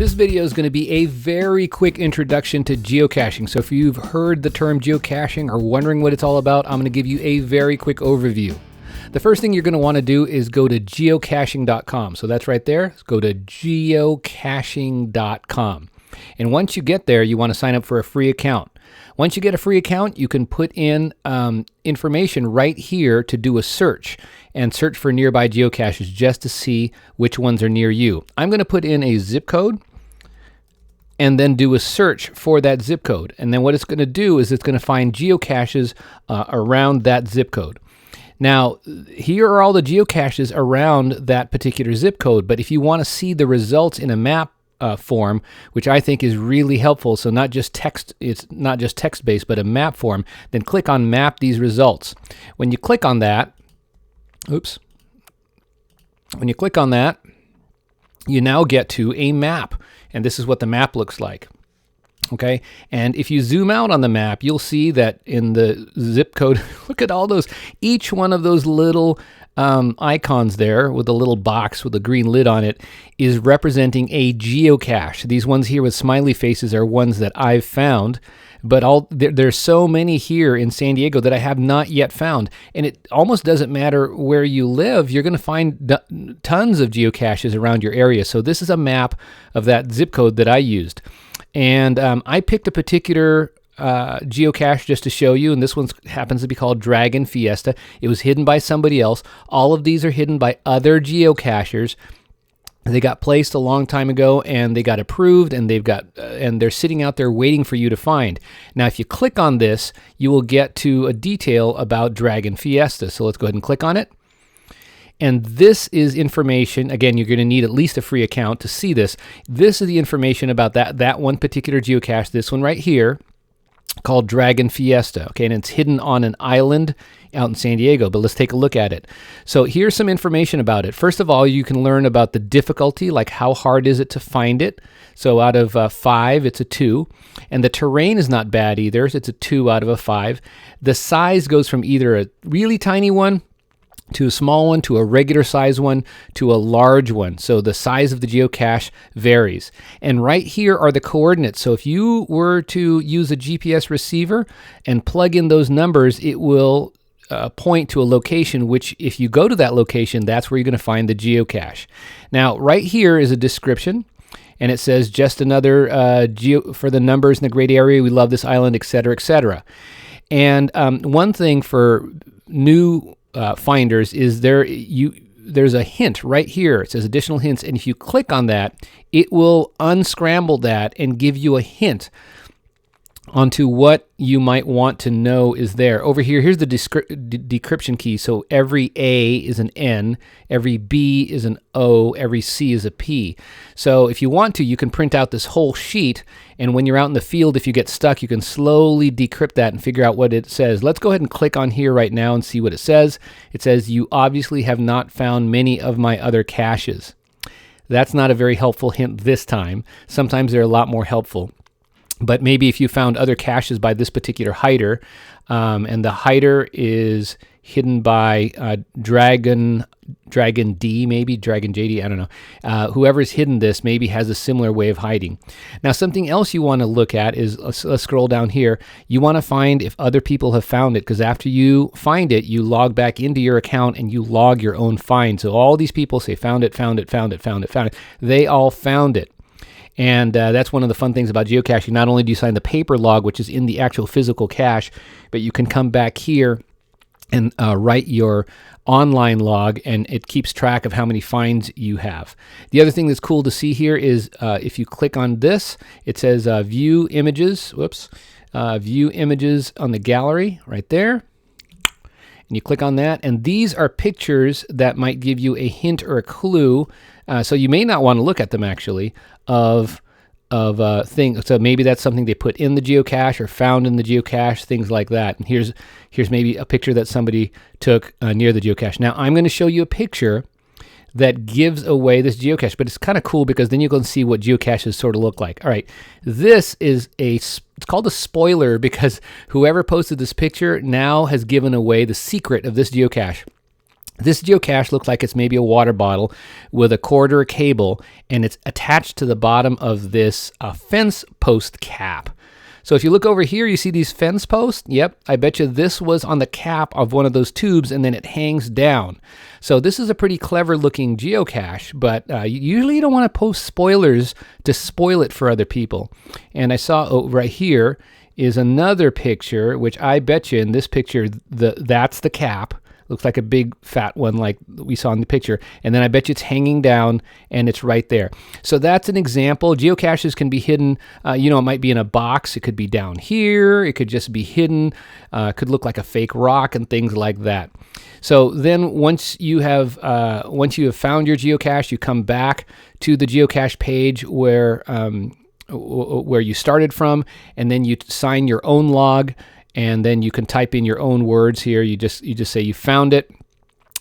This video is going to be a very quick introduction to geocaching. So if you've heard the term geocaching or wondering what it's all about, I'm going to give you a very quick overview. The first thing you're going to want to do is go to geocaching.com. So that's right there. Let's go to geocaching.com. And once you get there, you want to sign up for a free account. Once you get a free account, you can put in information right here to do a search and search for nearby geocaches just to see which ones are near you. I'm going to put in a zip code and then do a search for that zip code. And then what it's going to do is it's going to find geocaches around that zip code. Now, here are all the geocaches around that particular zip code, but if you want to see the results in a map form, which I think is really helpful, so not just text, it's not just text-based, but a map form, then click on Map These Results. When you click on that, when you click on that, you now get to a map, and this is what the map looks like. Okay, and if you zoom out on the map, you'll see that in the zip code, look at all those, each one of those little icons there with a little box with a green lid on it is representing a geocache. These ones here with smiley faces are ones that I've found, but there's so many here in San Diego that I have not yet found. And it almost doesn't matter where you live, you're going to find tons of geocaches around your area. So this is a map of that zip code that I used. And I picked a particular geocache just to show you, and this one happens to be called Dragon Fiesta. It was hidden by somebody else. All of these are hidden by other geocachers. They got placed a long time ago, and they got approved, and they're sitting out there waiting for you to find. Now, if you click on this, you will get to a detail about Dragon Fiesta. So let's go ahead and click on it. And this is information, again, you're going to need at least a free account to see this. This is the information about that one particular geocache, this one right here, called Dragon Fiesta. Okay, and it's hidden on an island out in San Diego, but let's take a look at it. So here's some information about it. First of all, you can learn about the difficulty, like how hard is it to find it. So out of 5, it's a 2. And the terrain is not bad either. It's a 2 out of a 5. The size goes from either a really tiny one to a small one, to a regular size one, to a large one. So the size of the geocache varies. And right here are the coordinates. So if you were to use a GPS receiver and plug in those numbers, it will point to a location, which if you go to that location, that's where you're going to find the geocache. Now, right here is a description. And it says, just another for the numbers in the great area. We love this island, etc., etc. And one thing for new finders is there's a hint right here. It says additional hints, and if you click on that, it will unscramble that and give you a hint onto what you might want to know is there. Over here, here's the decryption key. So every A is an N, every B is an O, every C is a P. So if you want to, you can print out this whole sheet, and when you're out in the field, if you get stuck, you can slowly decrypt that and figure out what it says. Let's go ahead and click on here right now and see what it says. It says, you obviously have not found many of my other caches. That's not a very helpful hint this time. Sometimes they're a lot more helpful. But maybe if you found other caches by this particular hider, and the hider is hidden by Dragon D, maybe Dragon JD, I don't know. Whoever's hidden this maybe has a similar way of hiding. Now, something else you want to look at is, let's scroll down here. You want to find if other people have found it, because after you find it, you log back into your account and you log your own find. So all these people say found it, found it, found it, found it, found it. They all found it. And that's one of the fun things about geocaching. Not only do you sign the paper log, which is in the actual physical cache, but you can come back here and write your online log, and it keeps track of how many finds you have. The other thing that's cool to see here is if you click on this, it says view images. View images on the gallery right there. And you click on that, and these are pictures that might give you a hint or a clue. So you may not want to look at them actually of things. So maybe that's something they put in the geocache or found in the geocache, things like that. And here's maybe a picture that somebody took near the geocache. Now I'm going to show you a picture that gives away this geocache, but it's kind of cool because then you can see what geocaches sort of look like. All right, this is it's called a spoiler because whoever posted this picture now has given away the secret of this geocache. This geocache looks like it's maybe a water bottle with a cord or a cable, and it's attached to the bottom of this fence post cap. So if you look over here, you see these fence posts? Yep, I bet you this was on the cap of one of those tubes, and then it hangs down. So this is a pretty clever looking geocache, but usually you don't want to post spoilers to spoil it for other people. And I saw right here is another picture, which I bet you in this picture, that's the cap. Looks like a big fat one like we saw in the picture. And then I bet you it's hanging down and it's right there. So that's an example. Geocaches can be hidden. It might be in a box. It could be down here. It could just be hidden. Could look like a fake rock and things like that. So then once you have found your geocache, you come back to the geocache page where you started from, and then you sign your own log. And then you can type in your own words here. You just say you found it,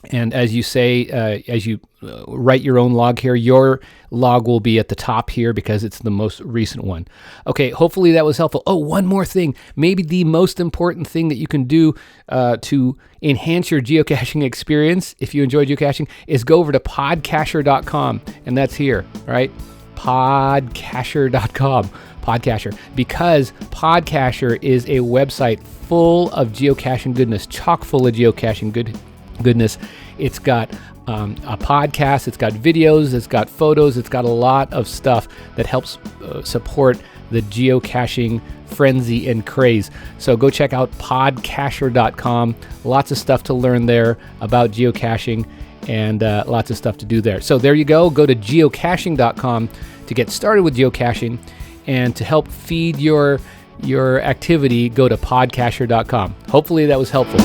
and as you say, as you write your own log here, your log will be at the top here because it's the most recent one. Okay, hopefully that was helpful. Oh, one more thing, maybe the most important thing that you can do to enhance your geocaching experience, if you enjoy geocaching, is go over to podcacher.com, and that's here, right? Podcacher.com. Podcacher, because Podcacher is a website full of geocaching goodness, chock full of geocaching goodness. It's got a podcast, it's got videos, it's got photos, it's got a lot of stuff that helps support the geocaching frenzy and craze. So go check out podcacher.com. Lots of stuff to learn there about geocaching, and lots of stuff to do there. So there you go. Go to geocaching.com to get started with geocaching. And to help feed your activity, go to podcacher.com. Hopefully that was helpful.